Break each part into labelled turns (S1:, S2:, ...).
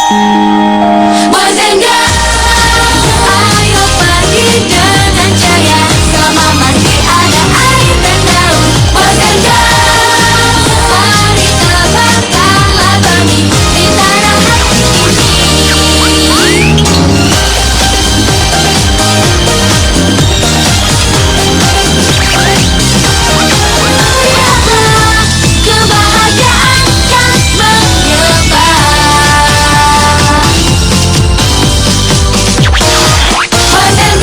S1: Boys and girls, ayo pergi dengan jaya. Selama masih ada air dan daun. Boys and girls, mari tebarkanlah benih di tanah hati ini. Kebahagiaan kan menyebar. Boys and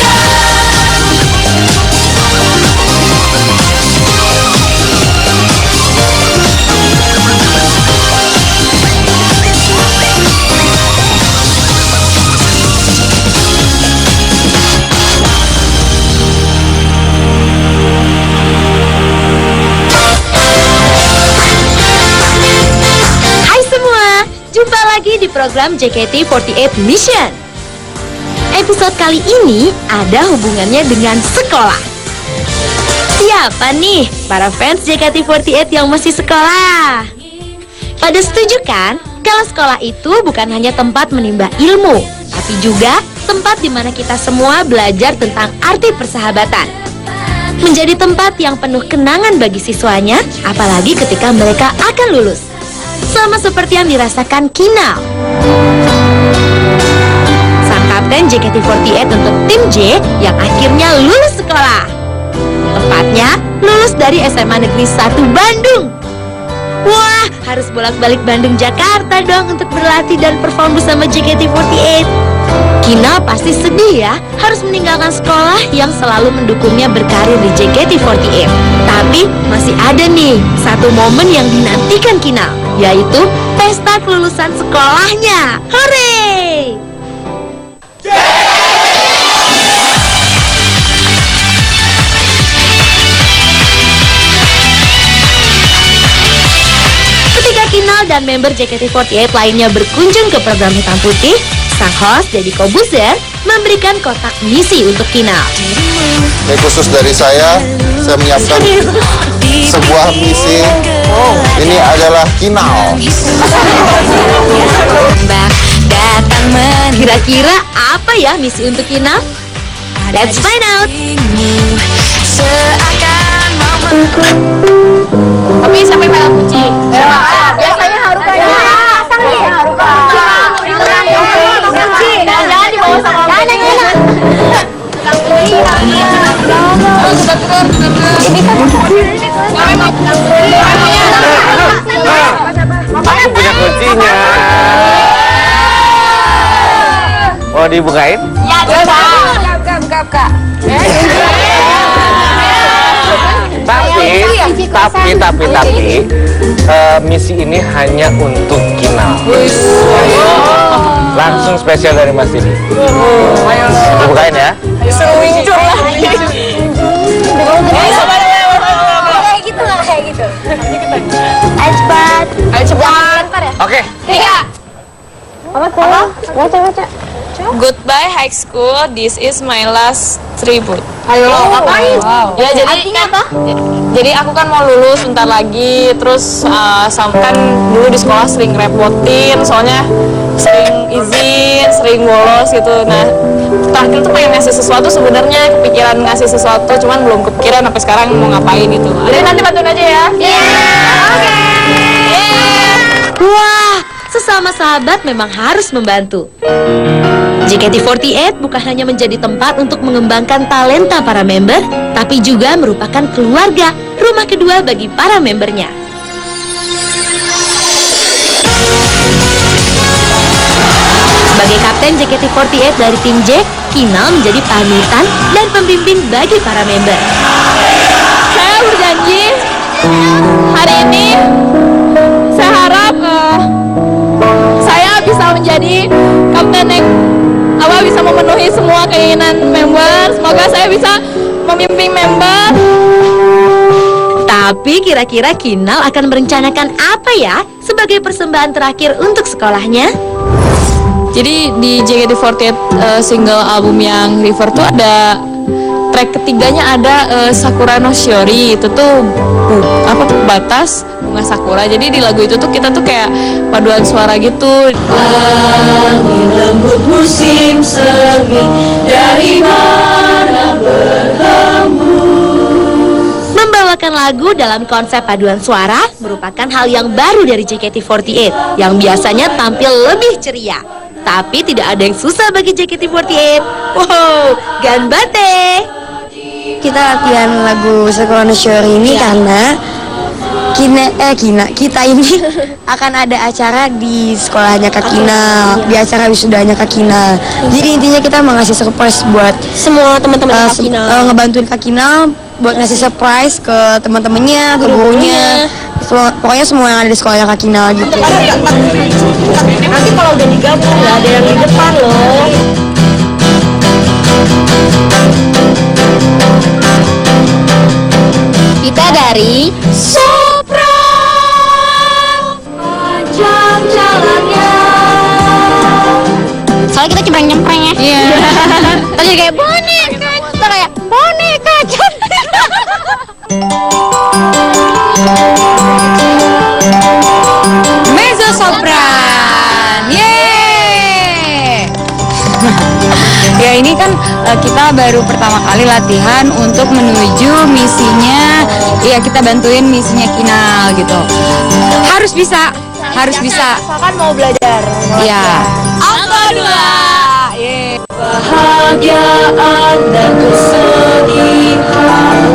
S2: Hai semua, jumpa lagi di program JKT48 Mission. Episode kali ini ada hubungannya dengan sekolah. Siapa nih para fans JKT48 yang masih sekolah? Pada setuju kan kalau sekolah itu bukan hanya tempat menimba ilmu, tapi juga tempat di mana kita semua belajar tentang arti persahabatan. Menjadi tempat yang penuh kenangan bagi siswanya, apalagi ketika mereka akan lulus. Sama seperti yang dirasakan Kinal, sang kapten JKT48 untuk tim J yang akhirnya lulus sekolah. Tepatnya lulus dari SMA Negeri 1 Bandung. Wah, harus bolak-balik Bandung Jakarta dong untuk berlatih dan perform bersama JKT48. Kinal pasti sedih ya, harus meninggalkan sekolah yang selalu mendukungnya berkarir di JKT48. Tapi masih ada nih satu momen yang dinantikan Kinal, yaitu pesta kelulusan sekolahnya. Hore! Ketika Kinal dan member JKT48 lainnya berkunjung ke program Hitam Putih, sang host Deddy Kobuzer memberikan kotak misi untuk Kinal.
S3: Ini khusus dari saya menyiapkan sebuah misi. Ini adalah Kinal.
S2: Kira-kira apa ya misi untuk Kinal? Let's find out.
S4: Tapi sampai merah kucing. Biasanya Haruka ya. Jangan dibawa sama
S5: Aku punya kuncinya. Mau dibukain?
S4: Ya, buka.
S5: Tapi misi ini hanya untuk Kinal. Langsung spesial dari Mas Didi. Dibukain ya.
S4: Kayak gitu. Ayo cepat.
S5: Oke.
S4: 3. Baca.
S6: Goodbye high school, this is my last tribute.
S4: Ayo, ngapain?
S6: Ya jadi
S4: Artinya apa?
S6: Jadi aku kan mau lulus bentar lagi, terus kan dulu di sekolah sering repotin, soalnya sering izin, sering bolos gitu. Nah, terakhir tuh pengen ngasih sesuatu sebenarnya, kepikiran ngasih sesuatu, cuman belum kepikiran sampai sekarang mau ngapain gitu. Jadi nanti bantuin aja ya.
S2: Wah, sesama sahabat memang harus membantu. JKT48 bukan hanya menjadi tempat untuk mengembangkan talenta para member, tapi juga merupakan keluarga, rumah kedua bagi para membernya. Sebagai kapten JKT48 dari tim J, Kinal menjadi panutan dan pembimbing bagi para member.
S6: Saya berjanji hari ini saya harap saya bisa menjadi kapten yang bisa memenuhi semua keinginan member. Semoga saya bisa memimpin member.
S2: Tapi kira-kira Kinal akan merencanakan apa ya sebagai persembahan terakhir untuk sekolahnya?
S6: Jadi di JKT48 single album yang River tuh ada track ketiganya ada Sakura no Shiori. Itu tuh batas bunga sakura. Jadi di lagu itu tuh kita tuh kayak paduan suara gitu.
S1: Angin lembut musim semi, dari mana berhembus.
S2: Membawakan lagu dalam konsep paduan suara merupakan hal yang baru dari JKT48 yang biasanya tampil lebih ceria. Tapi tidak ada yang susah bagi JKT48. Wow, ganbate!
S7: Kita latihan lagu Sekolah Nasional ini karena kita ini akan ada acara di sekolahnya Kak Kinal, di acara wisudanya Kak Kinal. Jadi intinya kita mau ngasih surprise buat
S2: Semua teman-teman Kak Kinal.
S7: ngebantuin Kak Kinal buat ngasih surprise ke teman-temannya, ke gurunya. Pokoknya semua yang ada di sekolahnya Kak Kinal gitu.
S2: Nanti kalau udah digabung nggak ada yang di depan loh. Kita dari Sopra.
S1: Panjang jalannya.
S2: Soalnya kita cempreng-cempreng ya. Iya. Tadi kayak boneka, kita kayak boneka.
S7: Mezzo sopran, yeay! Ya ini kan kita baru pertama kali latihan untuk menuju misinya. Ya kita bantuin misinya Kinal gitu. Harus bisa.
S2: Misalkan mau belajar.
S7: Ya.
S2: Alto 2.
S1: Kebahagiaan dan kesedihan.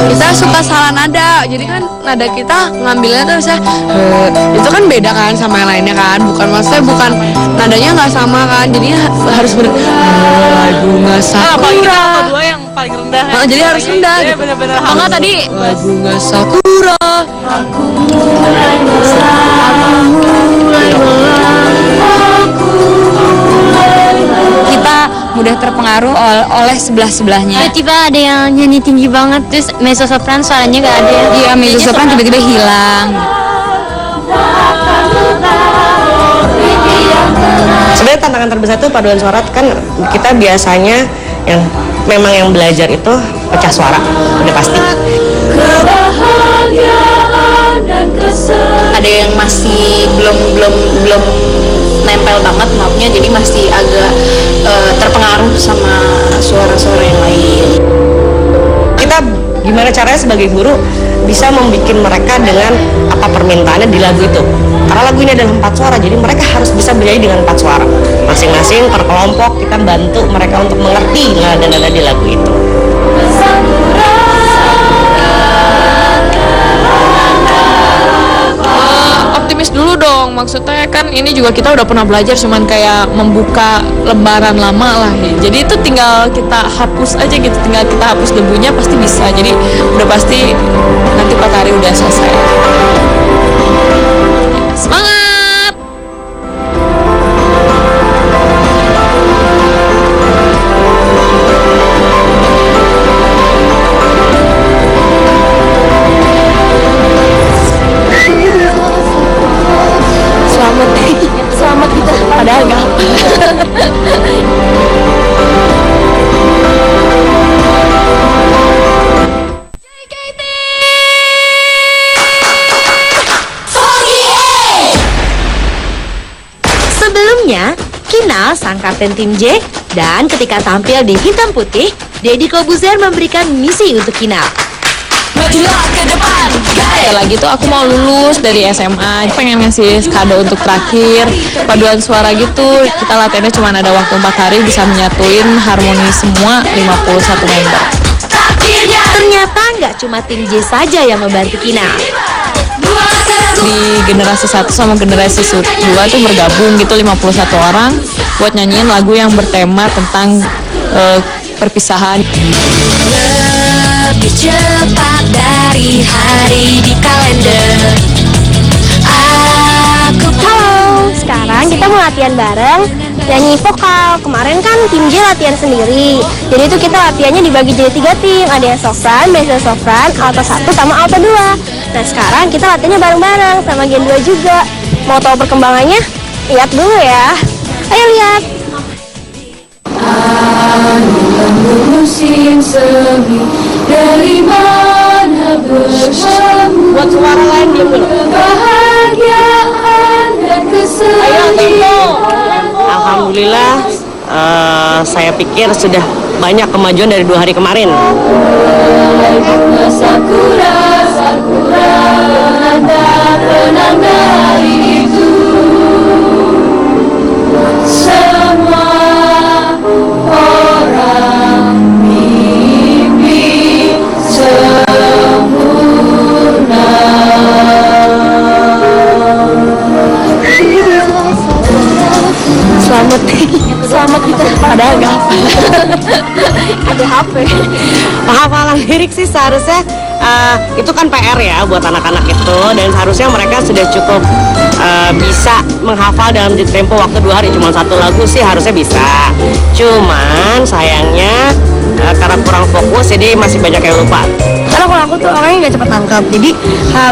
S7: Kita suka salah nada, jadi kan nada kita ngambilnya tuh bisa itu kan beda kan sama yang lainnya kan, bukan nadanya nggak sama kan, jadi harus bener bunga sakura.
S6: Apalagi kita alto 2 yang paling rendah.
S7: Jadi harus rendah.
S6: Iya,
S7: Gitu.
S6: bener-bener.
S7: Kalau nggak tadi bunga sakura. Kita mudah terpengaruh oleh sebelah-sebelahnya.
S2: Tiba-tiba ada yang nyanyi tinggi banget, terus mezzo sopran suaranya nggak ada.
S7: Iya, mezzo sopran tiba-tiba hilang.
S8: Sebenarnya tantangan terbesar itu paduan suara kan kita biasanya yang memang yang belajar itu pecah suara udah pasti.
S1: Kebahagiaan dan kesedihan.
S4: Ada yang masih belum nempel banget mapnya, jadi masih agak terpengaruh sama suara-suara yang lain.
S8: Kita gimana caranya sebagai guru bisa membuat mereka dengan apa permintaannya di lagu itu. Karena lagu ini adalah 4 suara, jadi mereka harus bisa bernyanyi dengan 4 suara. Masing-masing per kelompok kita bantu mereka untuk mengerti nada-nada di lagu itu.
S6: Optimis dulu dong, maksudnya kan ini juga kita udah pernah belajar, cuman kayak membuka lembaran lama lah ya. Jadi itu tinggal kita hapus aja gitu, tinggal kita hapus debunya pasti bisa. Jadi udah pasti nanti 4 hari udah selesai. Semangat!
S2: Selamat kita. Padahal nggak. Sebelumnya, Kinal sang kapten tim J, dan ketika tampil di hitam putih, Deddy Kobuzer memberikan misi untuk Kinal.
S1: Majulah ke depan,
S6: Ya lagi tuh aku mau lulus dari SMA, pengen ngasih kado untuk terakhir paduan suara gitu. Kita latihannya cuma ada waktu 4 hari, bisa menyatuin harmoni semua 51 member.
S2: Ternyata nggak cuma tim J saja yang membantu Kinal.
S6: Di generasi 1 sama generasi 2 tuh bergabung gitu 51 orang buat nyanyiin lagu yang bertema tentang perpisahan.
S1: lebih cepat dari hari di kalender.
S9: Halo, sekarang kita mau latihan bareng nyanyi vokal. Kemarin kan tim J latihan sendiri, jadi itu kita latihannya dibagi jadi 3 tim. Ada yang sopran, mezzo sopran, alto 1 sama alto 2. Nah sekarang kita latihannya bareng-bareng sama Gen 2 juga. Mau tahu perkembangannya? Lihat dulu ya. Ayo lihat.
S1: Musim semi dari mana
S8: Buat suara lain diem dulu. Ayo tempo. Alhamdulillah, saya pikir sudah banyak kemajuan dari 2 hari kemarin.
S1: Sakura, sakura, penanda hari itu. Semua orang mimpi sempurna.
S8: Selamat kita padahal gak ada HP. Penghafalan lirik sih seharusnya itu kan PR ya buat anak-anak itu, dan seharusnya mereka sudah cukup bisa menghafal dalam tempo waktu 2 hari. Cuma 1 lagu sih harusnya bisa, cuman sayangnya karena kurang fokus jadi masih banyak yang lupa.
S9: Karena kalau aku tuh orangnya nggak cepat nangkap, jadi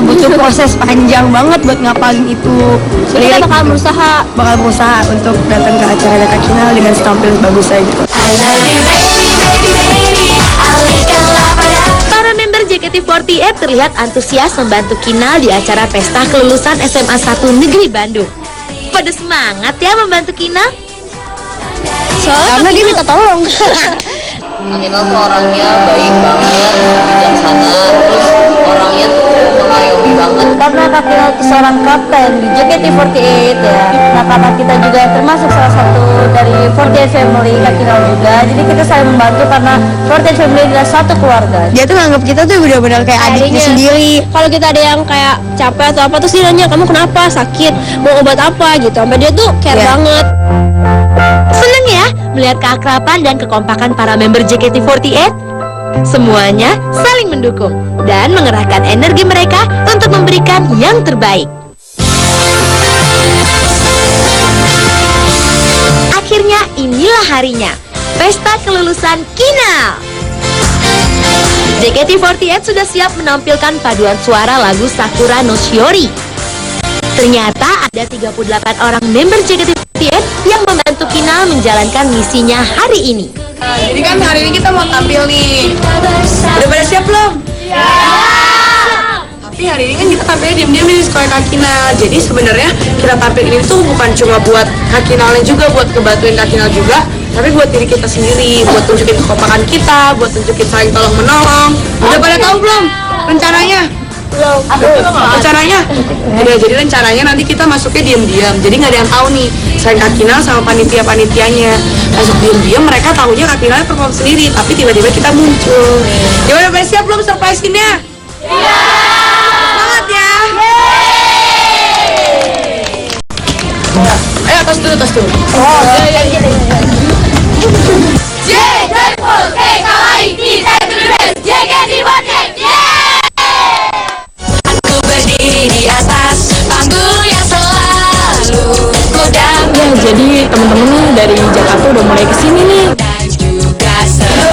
S9: butuh proses panjang banget buat ngapalin itu. Jadi kita bakal berusaha untuk datang ke acara Dekat Kinal dengan tampil bagus aja.
S2: Para member JKT48 terlihat antusias membantu Kinal di acara pesta kelulusan SMA 1 Negeri Bandung. Pada semangat ya membantu Kinal?
S9: Karena dia minta tolong.
S4: Kinal tuh orangnya baik banget, bijaksana, terus orangnya tuh mengayomi banget.
S9: Karena Kak Kinal itu seorang kapten di JKT48 ya. Nah, kakak kita juga termasuk salah satu dari 48 family Kak Kinal juga. Jadi kita saling membantu karena 48 family adalah satu keluarga. Dia tuh nganggap kita tuh benar-benar kayak adiknya sendiri. Kalau kita ada yang kayak capek atau apa terus dia nanya, kamu kenapa, sakit, mau obat apa gitu. Sampai dia tuh care banget.
S2: Seneng ya melihat keakraban dan kekompakan para member JKT48. Semuanya saling mendukung dan mengerahkan energi mereka untuk memberikan yang terbaik. Akhirnya inilah harinya, pesta kelulusan Kinal. JKT48 sudah siap menampilkan paduan suara lagu Sakura no Shiori. Ternyata ada 38 orang member JKT48 yang membantu Kinal menjalankan misinya hari ini.
S7: Jadi kan hari ini kita mau tampil nih. Udah pada siap belum? Ya. Tapi hari ini kan kita tampilnya diam-diam di sekolah Kak Kinal. Jadi sebenarnya kita tampil ini tuh bukan cuma buat Kak Kinalnya juga, buat ngebantuin Kak Kinal juga, tapi buat diri kita sendiri, buat tunjukin kekompakan kita, buat tunjukin saling tolong menolong. Udah pada tahu belum rencananya? Belum. Rencananya? Udah, jadi rencananya nanti kita masuknya diam-diam. Jadi nggak ada yang tahu nih, selain Kak Kinal sama panitia-panitianya. Masuk diam-diam, mereka tahunya Kak Kinal perform sendiri, tapi tiba-tiba kita muncul. Ya udah pada siap belum surprise-nya? Iya. Semangat ya. Ayo tos dulu. Oh, ya.
S1: JKT48, aku berdiri di atas panggung yang selalu ku dampingi.
S6: Ya, jadi temen-temen nih dari Jakarta udah mulai kesini nih.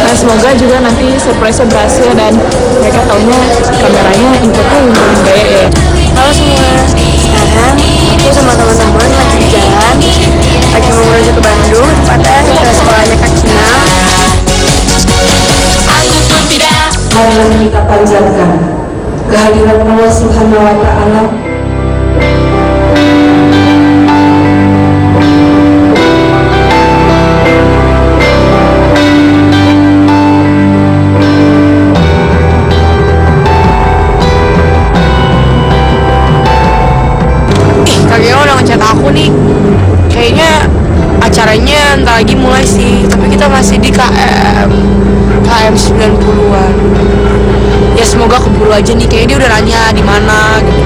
S6: Nah, semoga juga nanti surprise-nya berhasil dan mereka taunya kameranya inputnya yang gaya ya.
S9: Halo semua, sekarang aku sama teman-teman lagi di jalan, lagi mau menuju ke Bandung, tepatnya ke sekolahnya Kak Kinal.
S1: Aku pun tidak
S10: hal yang kita panjatkan kehadiran Allah Subhanahu wa Ta'ala.
S7: Kak Kinal udah ngechat aku nih. Kayaknya acaranya ntar lagi mulai sih, tapi kita masih di KM 90-an. Ya semoga keburu aja nih, kayaknya dia udah nanya di mana gitu.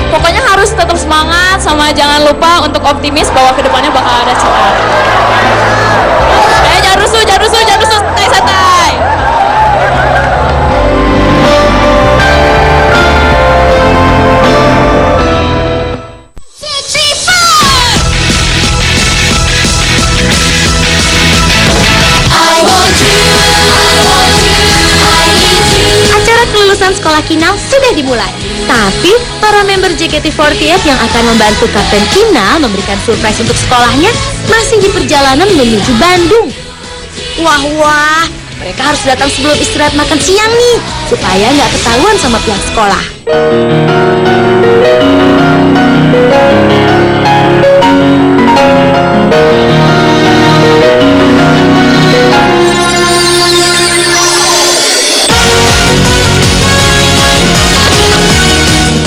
S6: Pokoknya harus tetap semangat, sama jangan lupa untuk optimis bahwa kedepannya bakal ada cerita. Jangan rusuh, santai.
S2: Acara kelulusan sekolah sekolah Kinal sudah dimulai. Tapi para member JKT48 yang akan membantu Kapten Kinal memberikan surprise untuk sekolahnya masih di perjalanan menuju Bandung. Wah, mereka harus datang sebelum istirahat makan siang nih, supaya nggak ketahuan sama pihak sekolah.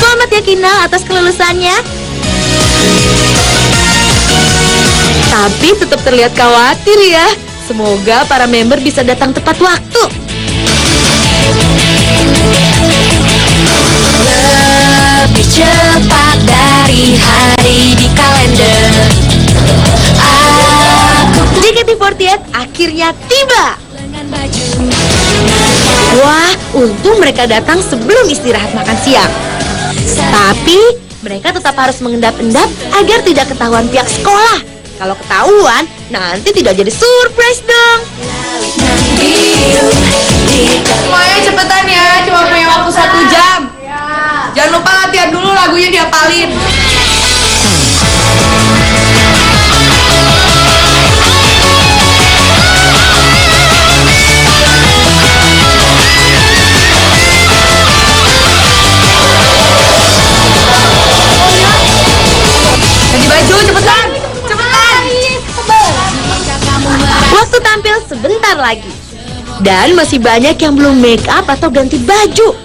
S2: Selamat ya Kinal atas kelulusannya. Tapi tetap terlihat khawatir ya. Semoga para member bisa datang tepat waktu.
S1: Lebih cepat dari hari di kalender.
S2: JKT48 akhirnya tiba. Wah, untung mereka datang sebelum istirahat makan siang. Tapi mereka tetap harus mengendap-endap agar tidak ketahuan pihak sekolah. Kalau ketahuan, nanti tidak jadi surprise dong.
S7: Semuanya cepetan ya, cuma punya waktu 1 jam. Jangan lupa latihan dulu, lagunya dihafalin. Ganti baju, cepetan.
S2: Waktu tampil sebentar lagi. Dan masih banyak yang belum make up atau ganti baju.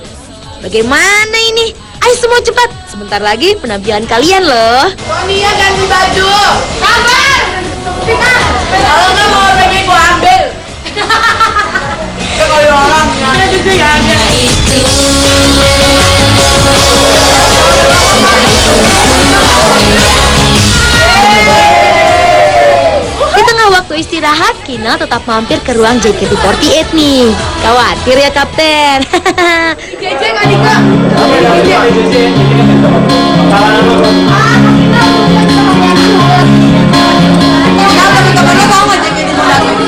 S2: Bagaimana ini? Ayo semua cepat. Sebentar lagi penampilan kalian loh.
S7: Sonia ganti baju. Kabar. Kalau nggak mau lagi gua ambil. Ya kalau orang ya juga ya ada.
S2: Di tengah waktu istirahat, Kinal tetap mampir ke ruang JKT48 nih. Khawatir ya Kapten.
S7: Jeje nggak Dika?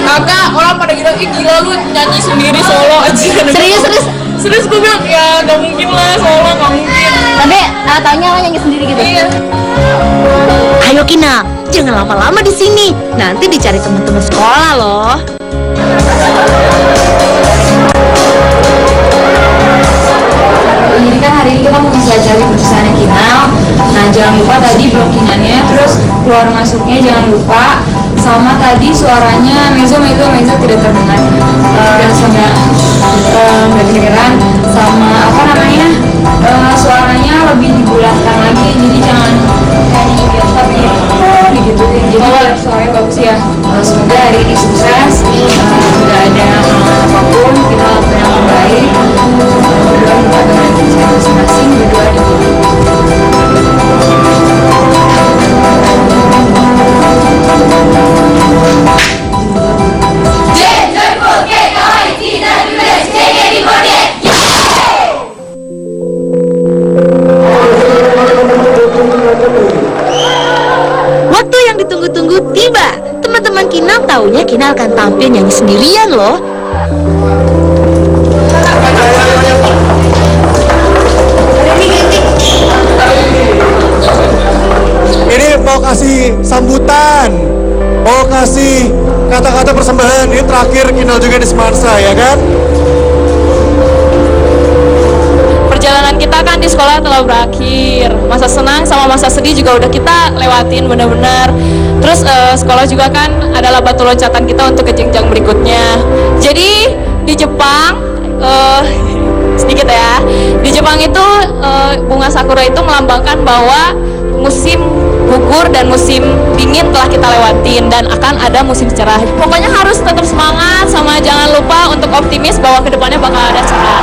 S7: Kagak, orang pada gila, gila lu nyanyi sendiri solo aja. Serius gue bilang, ya gak mungkin lah, solo gak mungkin.
S2: Tapi taunya lo nyanyi sendiri gitu.
S7: Iya.
S2: Ayo Kinal, jangan lama-lama di sini. Nanti dicari teman-teman sekolah loh.
S4: Jadi kan hari ini kita mau mempelajari perpisahannya Kinal. Nah jangan lupa tadi blockingannya, terus keluar masuknya jangan lupa. Sama tadi suaranya mezzo tidak terdengar. Sama nggak kedengeran. Sama apa namanya, suaranya lebih dibulatkan lagi. Jadi jangan kayak biasa digituin. Jadi biar suaranya bagus ya. Semoga hari ini sukses. Nggak ada apapun, kita lakukan yang terbaik. Berdoa kita dengan kita masing-masing, berdoa di
S2: Waktu yang ditunggu-tunggu tiba. Teman-teman Kinal taunya Kinal akan tampil nyanyi sendirian loh.
S11: Ini mau kasih sambutan, mau kasih kata-kata persembahan. Ini terakhir Kinal juga di Semarsa, ya kan?
S6: Perjalanan kita kan di sekolah telah berakhir. Masa senang sama masa sedih juga udah kita lewatin benar-benar. Terus sekolah juga kan adalah batu loncatan kita untuk ke jenjang berikutnya. Jadi di Jepang sedikit ya. Di Jepang itu bunga sakura itu melambangkan bahwa musim gugur dan musim dingin telah kita lewatin dan akan ada musim cerah. Pokoknya harus tetap semangat sama jangan lupa untuk optimis bahwa kedepannya bakal ada cerah.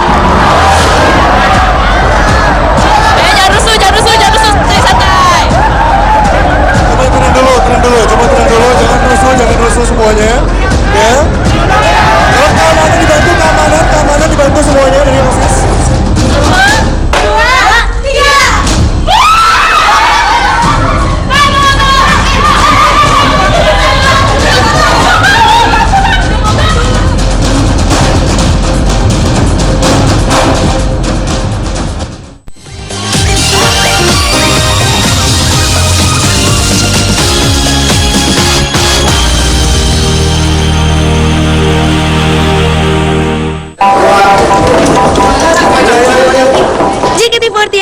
S6: Jangan rusuh, santai.
S11: Coba tenang dulu, jangan rusuh semuanya, ya. Kalau nanti dibantu keamanan dibantu semuanya dari OSIS.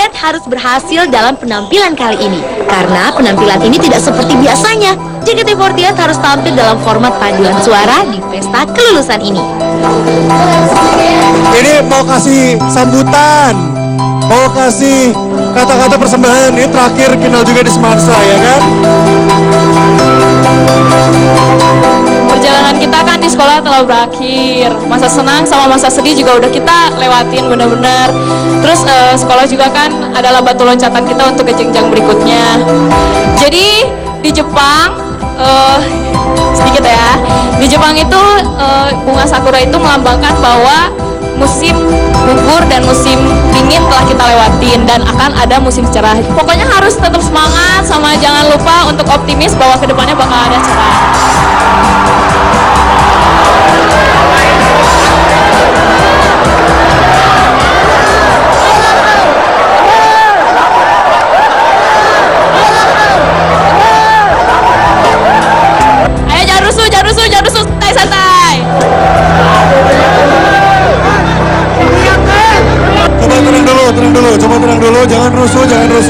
S2: JKT48 harus berhasil dalam penampilan kali ini. Karena penampilan ini tidak seperti biasanya. JKT48 harus tampil dalam format paduan suara di pesta kelulusan ini.
S11: Ini mau kasih sambutan, mau kasih kata-kata persembahan. Ini terakhir final juga di Semansa, ya kan?
S6: Perjalanan kita kan di sekolah telah berakhir. Masa senang sama masa sedih juga udah kita lewatin bener-bener. Terus sekolah juga kan adalah batu loncatan kita untuk ke jenjang berikutnya. Jadi di Jepang, sedikit ya, di Jepang itu bunga sakura itu melambangkan bahwa musim gugur dan musim dingin telah kita lewatin dan akan ada musim cerah. Pokoknya harus tetap semangat sama jangan lupa untuk optimis bahwa kedepannya bakal ada cerah. Ayo jangan rusuh, santai-santai.
S11: Coba tenang dulu, jangan rusuh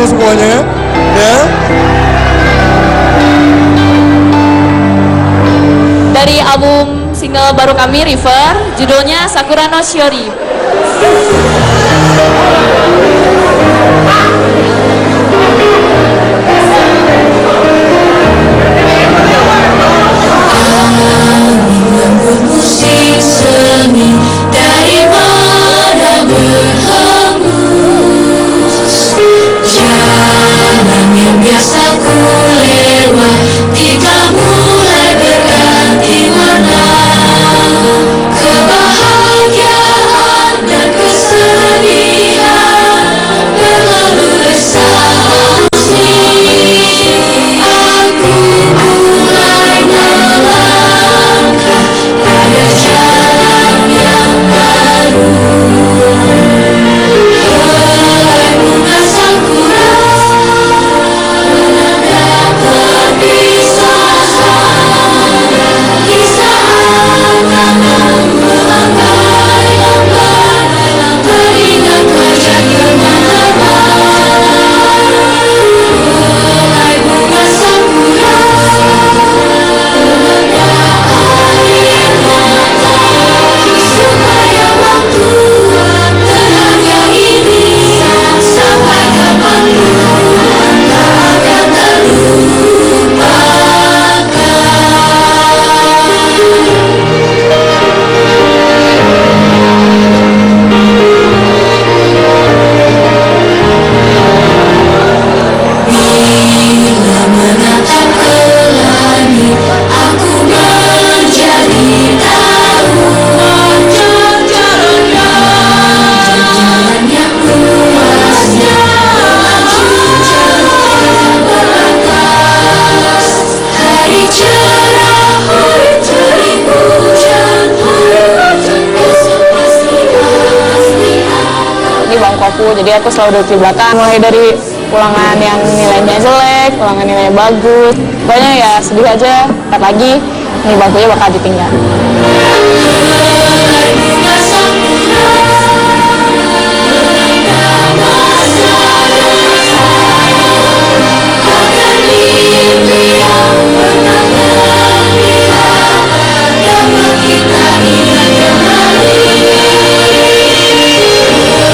S11: semuanya, ya.
S6: Dari album single baru kami River, judulnya Sakura no Shiori.
S1: Musik seni dari mana berhembus, jalan yang biasa ku lewati telah mulai berganti warna. Kebahagiaan dan kesedihan berlalu bersama-sama. Aku mulai melangkah pada jalan yang baru. Helai bunga sakura menanda perpisahan. Di saat tangan melangkai-langkai, teringat wajah kemana-mana. Helai bunga sakura menanda air mata, supaya waktu tenangnya ini sampai kapanpun tak akan terlupakan. Bila menatap ke langit, aku menjadi tahu jalan yang luasnya melaju berantas. Hari cerah, hari terik hujan, esok pasti
S6: Di bangku jadi aku selalu duduk di belakang, mulai dari ulangan yang nilainya jelek, ulangan nilainya bagus. Pokoknya ya sedih aja, ntar lagi ini bangkunya bakal ditinggal.
S1: bunga sakura menanda masa depan, akan mimpi yang pernah terlihat dapat kita ingat kembali.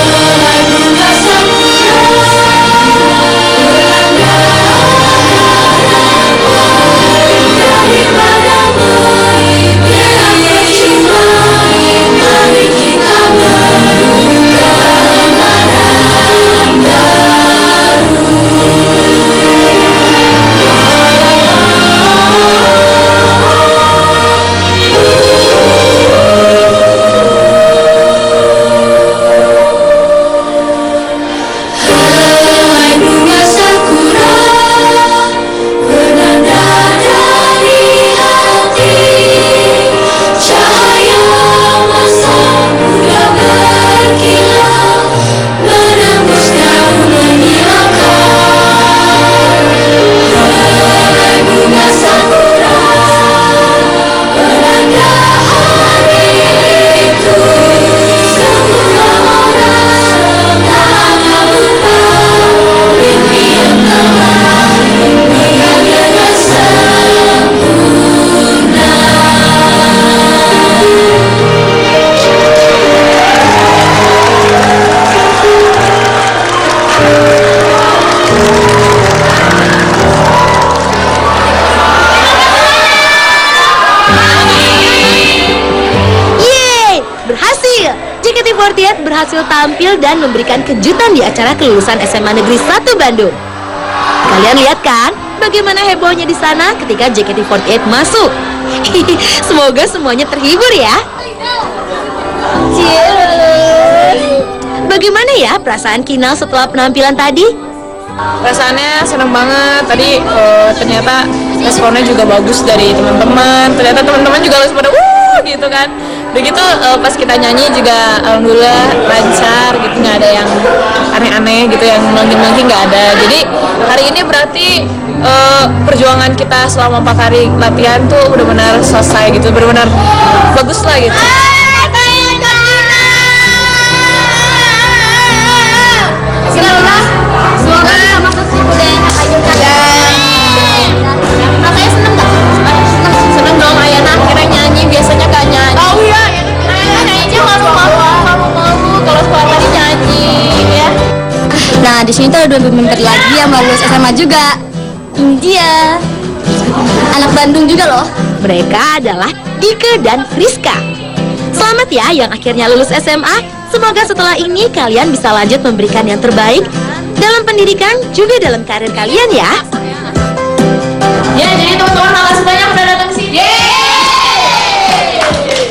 S1: Helai bunga sakura menanda harapan daripada mimpi yang bercinta. Mari
S2: tampil dan memberikan kejutan di acara kelulusan SMA Negeri 1 Bandung. Kalian lihat kan bagaimana hebohnya di sana ketika JKT48 masuk? Semoga semuanya terhibur ya. Cheers. Bagaimana ya perasaan Kinal setelah penampilan tadi?
S6: Perasaannya seneng banget. Tadi ternyata responnya juga bagus dari teman-teman. Ternyata teman-teman juga langsung pada gitu kan. Begitu pas kita nyanyi juga alhamdulillah lancar gitu, nggak ada yang aneh-aneh gitu, yang melengking-melengking nggak ada. Jadi hari ini berarti perjuangan kita selama 4 hari latihan tuh benar-benar selesai gitu, benar-benar bagus lah gitu.
S2: Seneng dong Ayana akhirnya nyanyi, biasanya gak nyanyi. Oh iya, nyanyinya malu-malu kalau sekolah tadi nyanyi ya.
S9: Nah, di sini tuh ada 2 member lagi yang baru lulus SMA juga. Dia anak Bandung juga loh.
S2: Mereka adalah Dike dan Friska. Selamat ya yang akhirnya lulus SMA. Semoga setelah ini kalian bisa lanjut memberikan yang terbaik dalam pendidikan juga dalam karir kalian ya.
S6: Ya, jadi teman-teman makasih banyak udah datang ke sini.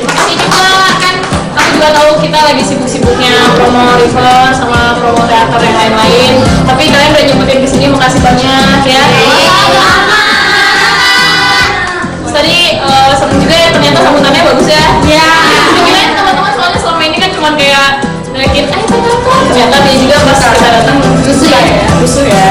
S6: Makasih juga kan, aku juga tahu kita lagi sibuk-sibuknya promo River sama promo teater yang lain-lain. Tapi kalian udah nyempetin ke sini, makasih banyak ya. Terus tadi seneng juga ya, ternyata sambutannya bagus ya. Iya. Kirain teman-teman soalnya selama ini kan cuma kayak ngeliatin, ternyata dia juga pas kita datang rusuh ya.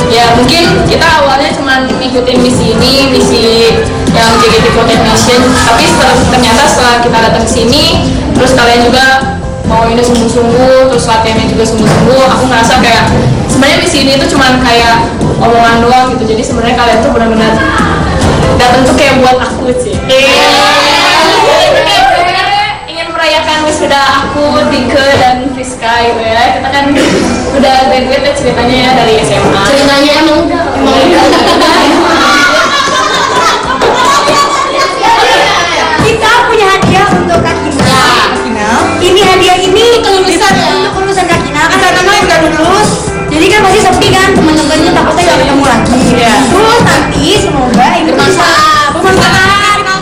S6: Ya mungkin kita awalnya cuma ngikutin misi ini, misi yang JKT48 Mission. Tapi ternyata setelah kita datang ke sini, terus kalian juga mau ini sungguh-sungguh, terus latihannya juga sungguh-sungguh. Aku ngerasa kayak sebenarnya misi ini tuh cuma kayak omongan doang gitu. Jadi sebenarnya kalian tuh benar-benar datang tuh kayak buat aku sih. Ingin merayakan wisuda aku, Dike dan Friska gitu ya. Kita kan udah graduate ceritanya ya dari SMA.
S9: Ceritanya emang
S12: Kita punya hadiah untuk Kak Kinal. Ini hadiah ini untuk kelulusan Kak Kinal. Kan karena udah lulus, jadi kan pasti sepi kan, teman-temannya takutnya gak ketemu lagi. Terus nanti semoga ini bermanfaat.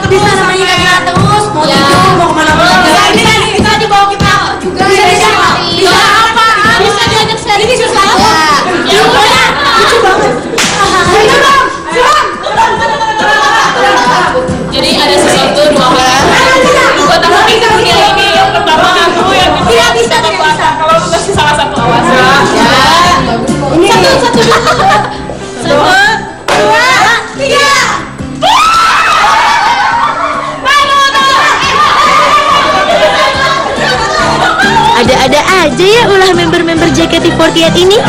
S12: Bisa namanya Kak Kinal terus, mau tidur, mau kemana-mana. Ini nanti bisa dibawa kita juga. Bisa apa? Bisa diajak sekali. Ini susah apa? Lucu banget. Ayo dong,
S6: Jadi ada sesuatu 2 orang. Buat aku bisa begini ini yang pertama aku yang
S12: tidak bisa.
S6: Kalau lu kasih salah satu awas ya.
S12: Ini satu, 2, 3.
S2: Ada-ada aja ya ulah member-member JKT48 ini.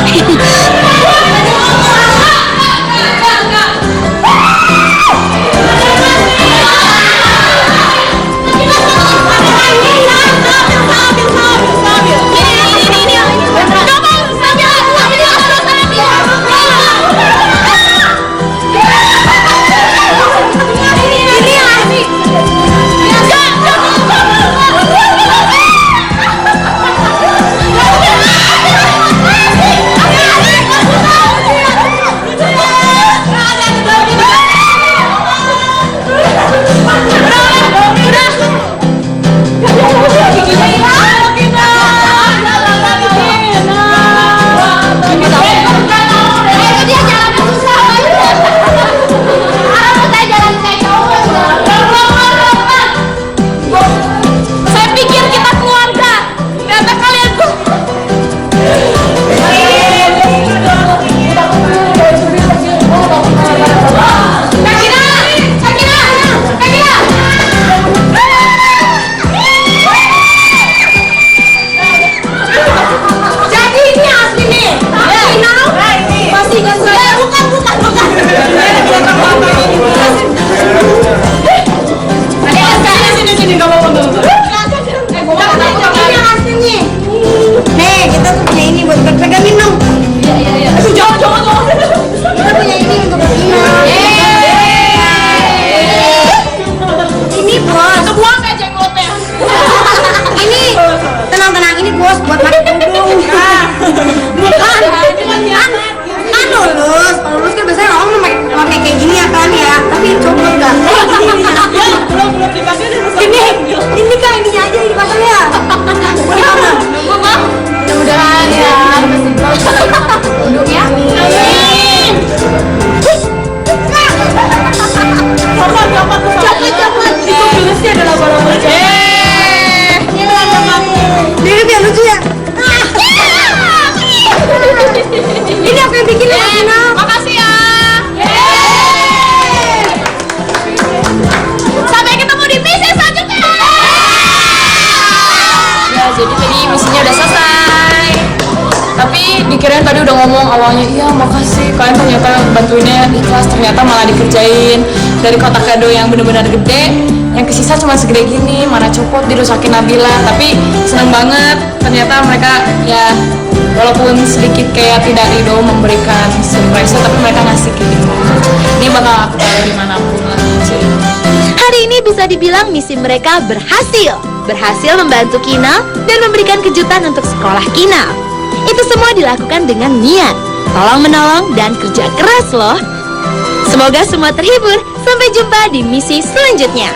S6: kirain tadi udah ngomong awalnya, iya makasih kalian ternyata bantuinnya ikhlas, ternyata malah dikerjain dari kotak kado yang bener-bener gede, yang kesisa cuma segede gini, mana copot dirusakin Nabila. Tapi seneng banget, ternyata mereka ya walaupun sedikit kayak tidak ridho memberikan surprise, tapi mereka ngasih kayak gitu. Ini bakal aku taruh dimanapun lah.
S2: Hari ini bisa dibilang misi mereka berhasil membantu Kinal dan memberikan kejutan untuk sekolah Kinal. Itu semua dilakukan dengan niat, tolong-menolong, dan kerja keras loh. Semoga semua terhibur. Sampai jumpa di misi selanjutnya.